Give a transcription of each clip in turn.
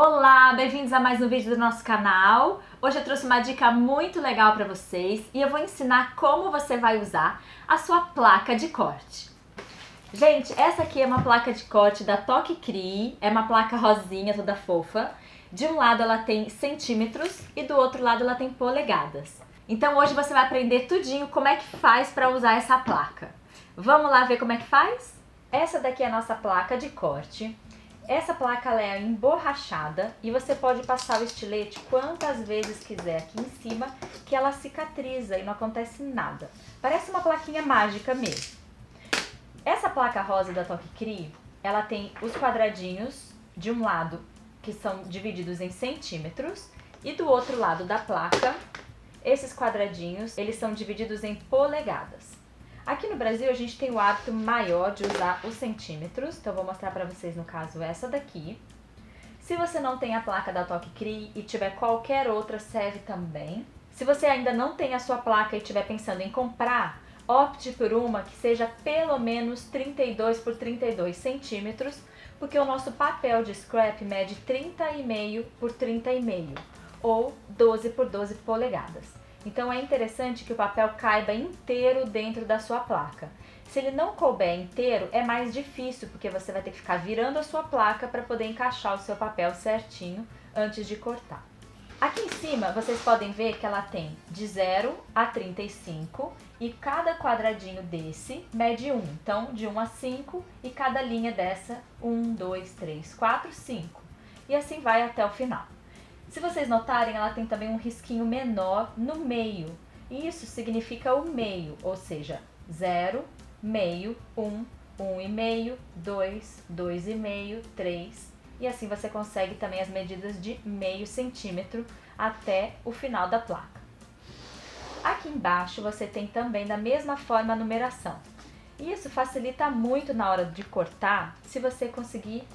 Olá, bem-vindos a mais um vídeo do nosso canal. Hoje eu trouxe uma dica muito legal para vocês e eu vou ensinar como você vai usar a sua placa de corte. Gente, essa aqui é uma placa de corte da Toque Crie, é uma placa rosinha, toda fofa. De um lado ela tem centímetros e do outro lado ela tem polegadas. Então hoje você vai aprender tudinho como é que faz para usar essa placa. Vamos lá ver como é que faz? Essa daqui é a nossa placa de corte. Essa placa ela é emborrachada e você pode passar o estilete quantas vezes quiser aqui em cima que ela cicatriza e não acontece nada. Parece uma plaquinha mágica mesmo. Essa placa rosa da Toque Crie, ela tem os quadradinhos de um lado que são divididos em centímetros e do outro lado da placa, esses quadradinhos, eles são divididos em polegadas. Aqui no Brasil a gente tem o hábito maior de usar os centímetros, então eu vou mostrar para vocês no caso essa daqui. Se você não tem a placa da Toque Crie e tiver qualquer outra, serve também. Se você ainda não tem a sua placa e estiver pensando em comprar, opte por uma que seja pelo menos 32 por 32 centímetros, porque o nosso papel de scrap mede 30,5 por 30,5 ou 12 por 12 polegadas. Então é interessante que o papel caiba inteiro dentro da sua placa. Se ele não couber inteiro, é mais difícil, porque você vai ter que ficar virando a sua placa para poder encaixar o seu papel certinho antes de cortar. Aqui em cima vocês podem ver que ela tem de 0 a 35 e cada quadradinho desse mede 1. Então de 1 a 5 e cada linha dessa 1, 2, 3, 4, 5. E assim vai até o final. Se vocês notarem, ela tem também um risquinho menor no meio. E isso significa o meio, ou seja, 0, meio, 1, 1,5, 2, 2,5, 3. E assim você consegue também as medidas de meio centímetro até o final da placa. Aqui embaixo você tem também da mesma forma a numeração. E isso facilita muito na hora de cortar, se você conseguir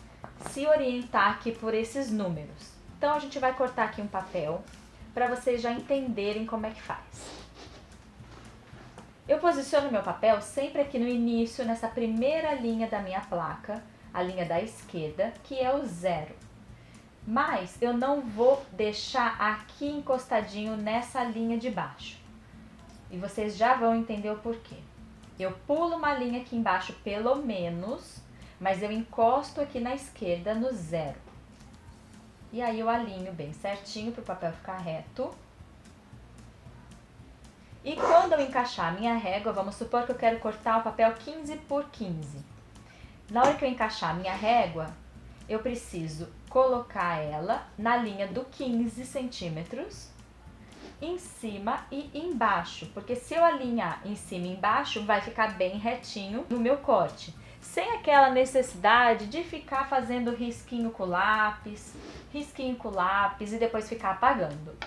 se orientar aqui por esses números. Então a gente vai cortar aqui um papel para vocês já entenderem como é que faz. Eu posiciono meu papel sempre aqui no início, nessa primeira linha da minha placa, a linha da esquerda, que é o 0. Mas eu não vou deixar aqui encostadinho nessa linha de baixo. E vocês já vão entender o porquê. Eu pulo uma linha aqui embaixo pelo menos, mas eu encosto aqui na esquerda no 0. E aí eu alinho bem certinho para o papel ficar reto. E quando eu encaixar a minha régua, vamos supor que eu quero cortar o papel 15 por 15. Na hora que eu encaixar a minha régua, eu preciso colocar ela na linha do 15 centímetros, em cima e embaixo. Porque se eu alinhar em cima e embaixo, vai ficar bem retinho no meu corte. Sem aquela necessidade de ficar fazendo risquinho com lápis e depois ficar apagando.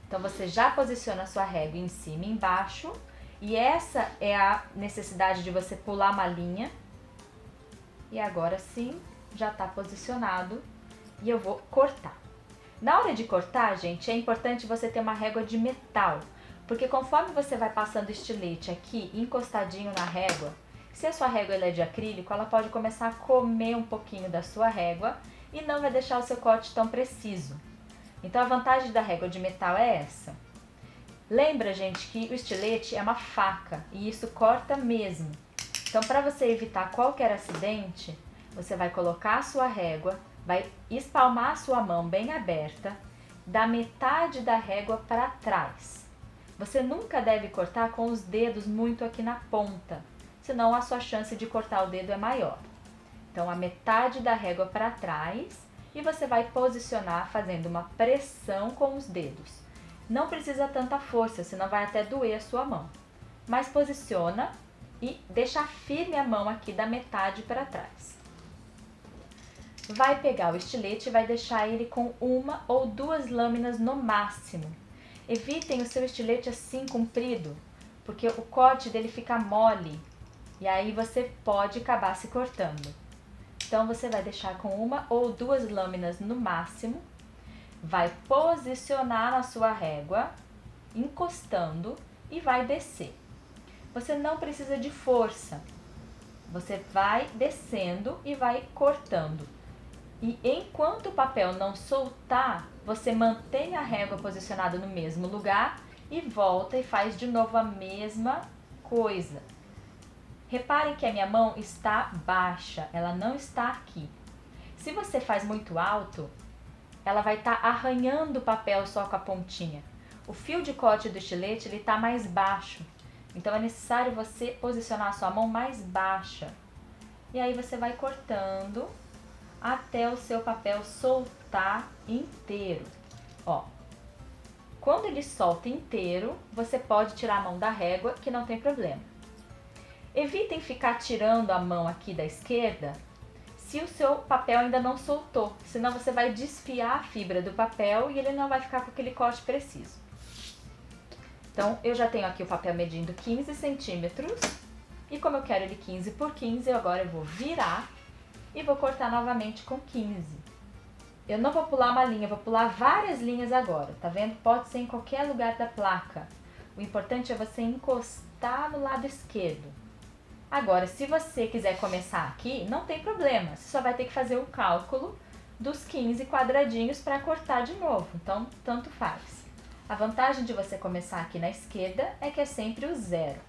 Então você já posiciona a sua régua em cima e embaixo, e essa é a necessidade de você pular uma linha. E agora sim, já está posicionado e eu vou cortar. Na hora de cortar, gente, é importante você ter uma régua de metal, porque conforme você vai passando o estilete aqui encostadinho na régua, se a sua régua ela é de acrílico, ela pode começar a comer um pouquinho da sua régua e não vai deixar o seu corte tão preciso. Então a vantagem da régua de metal é essa. Lembra, gente, que o estilete é uma faca e isso corta mesmo. Então para você evitar qualquer acidente, você vai colocar a sua régua, vai espalmar a sua mão bem aberta, da metade da régua para trás. Você nunca deve cortar com os dedos muito aqui na ponta, senão a sua chance de cortar o dedo é maior. Então a metade da régua para trás e você vai posicionar fazendo uma pressão com os dedos. Não precisa tanta força, senão vai até doer a sua mão. Mas posiciona e deixa firme a mão aqui da metade para trás. Vai pegar o estilete e vai deixar ele com 1 ou 2 lâminas no máximo. Evitem o seu estilete assim comprido, porque o corte dele fica mole. E aí você pode acabar se cortando. Então você vai deixar com 1 ou 2 lâminas no máximo, vai posicionar na sua régua, encostando e vai descer. Você não precisa de força, você vai descendo e vai cortando. E enquanto o papel não soltar, você mantém a régua posicionada no mesmo lugar e volta e faz de novo a mesma coisa. Reparem que a minha mão está baixa, ela não está aqui. Se você faz muito alto, ela vai estar arranhando o papel só com a pontinha. O fio de corte do estilete está mais baixo, então é necessário você posicionar a sua mão mais baixa. E aí você vai cortando até o seu papel soltar inteiro. Ó, quando ele solta inteiro, você pode tirar a mão da régua, que não tem problema. Evitem ficar tirando a mão aqui da esquerda se o seu papel ainda não soltou, senão você vai desfiar a fibra do papel e ele não vai ficar com aquele corte preciso. Então, eu já tenho aqui o papel medindo 15 centímetros e como eu quero ele 15 por 15, agora eu vou virar e vou cortar novamente com 15. Eu não vou pular uma linha, eu vou pular várias linhas agora, tá vendo? Pode ser em qualquer lugar da placa. O importante é você encostar no lado esquerdo. Agora, se você quiser começar aqui, não tem problema, você só vai ter que fazer o cálculo dos 15 quadradinhos para cortar de novo, então tanto faz. A vantagem de você começar aqui na esquerda é que é sempre o zero.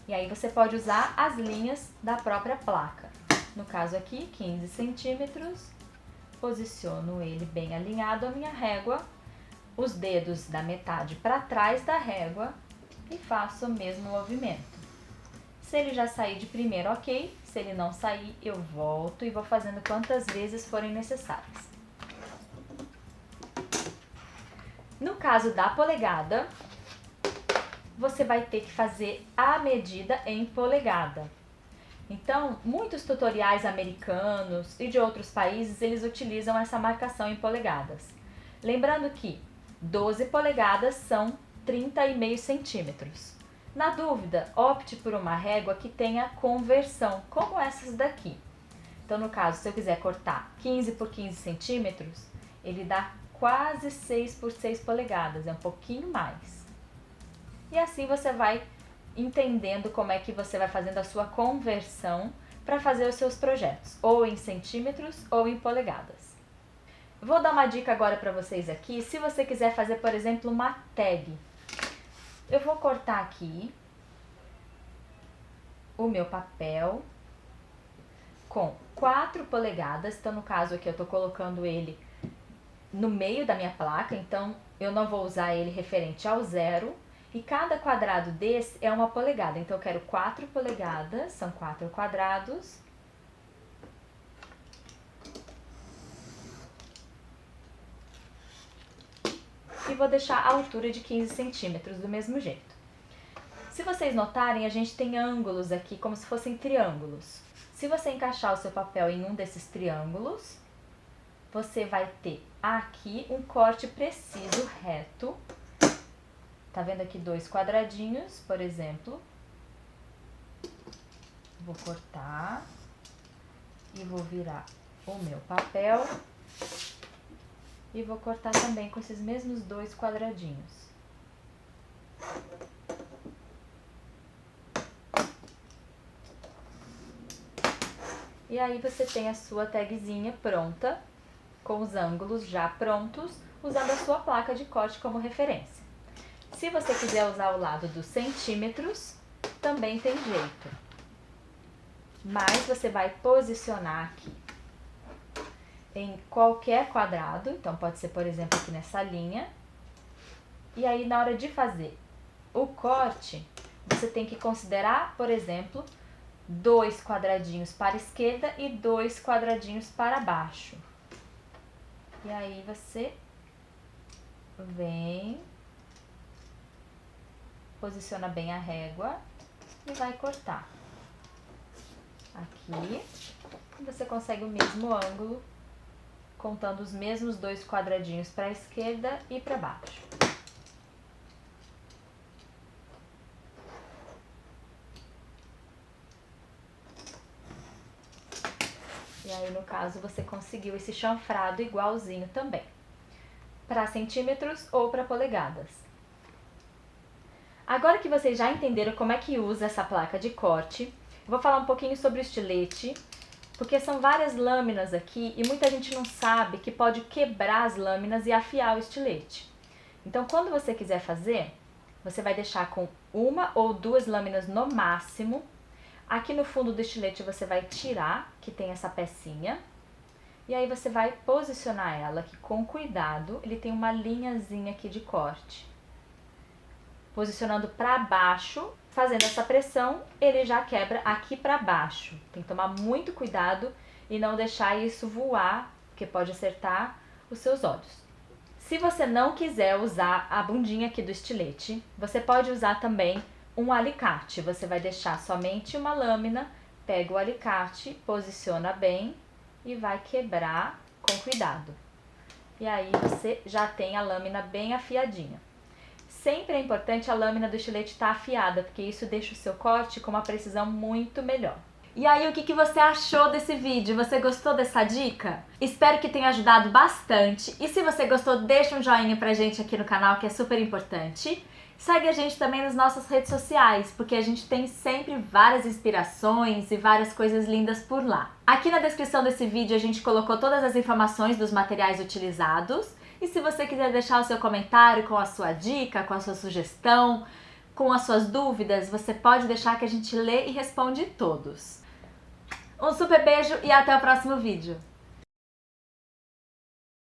E aí você pode usar as linhas da própria placa. No caso aqui, 15 centímetros, posiciono ele bem alinhado à minha régua, os dedos da metade para trás da régua e faço o mesmo movimento. Se ele já sair de primeiro, ok. Se ele não sair, eu volto e vou fazendo quantas vezes forem necessárias. No caso da polegada, você vai ter que fazer a medida em polegada. Então, muitos tutoriais americanos e de outros países, eles utilizam essa marcação em polegadas. Lembrando que 12 polegadas são 30,5 centímetros. Na dúvida, opte por uma régua que tenha conversão, como essas daqui. Então, no caso, se eu quiser cortar 15 por 15 centímetros, ele dá quase 6 por 6 polegadas, é um pouquinho mais. E assim você vai entendendo como é que você vai fazendo a sua conversão para fazer os seus projetos, ou em centímetros ou em polegadas. Vou dar uma dica agora para vocês aqui, se você quiser fazer, por exemplo, uma tag. Eu vou cortar aqui o meu papel com 4 polegadas, então no caso aqui eu estou colocando ele no meio da minha placa, então eu não vou usar ele referente ao zero, e cada quadrado desse é uma polegada, então eu quero 4 polegadas, são 4 quadrados. E vou deixar a altura de 15 centímetros do mesmo jeito. Se vocês notarem, a gente tem ângulos aqui, como se fossem triângulos. Se você encaixar o seu papel em um desses triângulos, você vai ter aqui um corte preciso, reto. Tá vendo aqui 2 quadradinhos, por exemplo. Vou cortar e vou virar o meu papel. E vou cortar também com esses mesmos 2 quadradinhos. E aí você tem a sua tagzinha pronta, com os ângulos já prontos, usando a sua placa de corte como referência. Se você quiser usar o lado dos centímetros, também tem jeito. Mas você vai posicionar aqui em qualquer quadrado, então pode ser, por exemplo, aqui nessa linha. E aí, na hora de fazer o corte, você tem que considerar, por exemplo, 2 quadradinhos para a esquerda e 2 quadradinhos para baixo. E aí você vem, posiciona bem a régua e vai cortar. Aqui, você consegue o mesmo ângulo, contando os mesmos 2 quadradinhos para a esquerda e para baixo. E aí, no caso, você conseguiu esse chanfrado igualzinho também, para centímetros ou para polegadas. Agora que vocês já entenderam como é que usa essa placa de corte, eu vou falar um pouquinho sobre o estilete, porque são várias lâminas aqui e muita gente não sabe que pode quebrar as lâminas e afiar o estilete. Então, quando você quiser fazer, você vai deixar com 1 ou 2 lâminas no máximo. Aqui no fundo do estilete você vai tirar, que tem essa pecinha, e aí você vai posicionar ela aqui com cuidado. Ele tem uma linhazinha aqui de corte. Posicionando para baixo, fazendo essa pressão, ele já quebra aqui para baixo. Tem que tomar muito cuidado e não deixar isso voar, porque pode acertar os seus olhos. Se você não quiser usar a bundinha aqui do estilete, você pode usar também um alicate. Você vai deixar somente uma lâmina, pega o alicate, posiciona bem e vai quebrar com cuidado. E aí você já tem a lâmina bem afiadinha. Sempre é importante a lâmina do estilete estar afiada, porque isso deixa o seu corte com uma precisão muito melhor. E aí, o que você achou desse vídeo? Você gostou dessa dica? Espero que tenha ajudado bastante. E se você gostou, deixa um joinha pra gente aqui no canal, que é super importante. Segue a gente também nas nossas redes sociais, porque a gente tem sempre várias inspirações e várias coisas lindas por lá. Aqui na descrição desse vídeo a gente colocou todas as informações dos materiais utilizados. E se você quiser deixar o seu comentário com a sua dica, com a sua sugestão, com as suas dúvidas, você pode deixar que a gente lê e responde todos. Um super beijo e até o próximo vídeo!